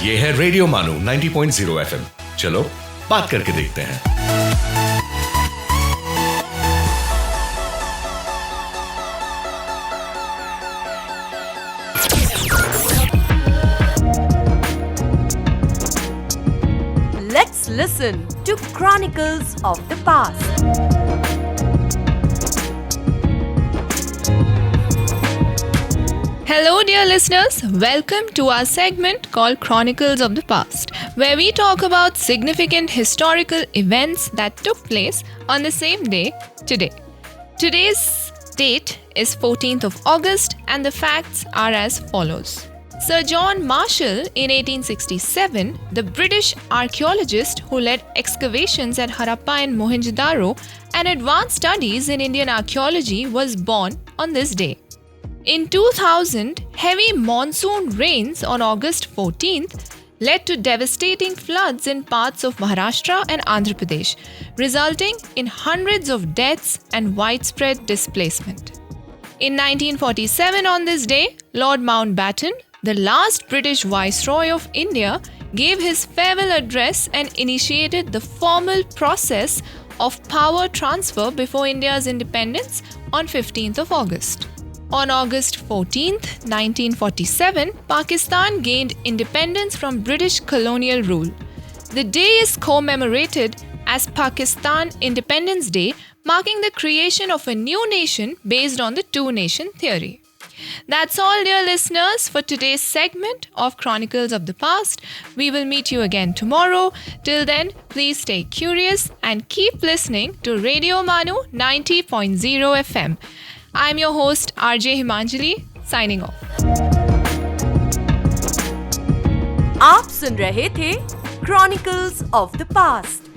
ये है रेडियो मानो 90.0 FM। चलो बात करके देखते हैं। Let's listen to Chronicles of the Past. Hello dear listeners, welcome to our segment called Chronicles of the Past, where we talk about significant historical events that took place on the same day today. Today's date is 14th of August and the facts are as follows. Sir John Marshall in 1867, the British archaeologist who led excavations at Harappa and Mohenjo-daro and advanced studies in Indian archaeology, was born on this day. In 2000, heavy monsoon rains on August 14th led to devastating floods in parts of Maharashtra and Andhra Pradesh, resulting in hundreds of deaths and widespread displacement. In 1947, on this day, Lord Mountbatten, the last British Viceroy of India, gave his farewell address and initiated the formal process of power transfer before India's independence on 15th of August. On August 14th, 1947, Pakistan gained independence from British colonial rule. The day is commemorated as Pakistan Independence Day, marking the creation of a new nation based on the two-nation theory. That's all, dear listeners, for today's segment of Chronicles of the Past. We will meet you again tomorrow. Till then, please stay curious and keep listening to Radio Manu 90.0 FM. I'm your host RJ Himanjali, signing off. आप सुन रहे थे Chronicles of the Past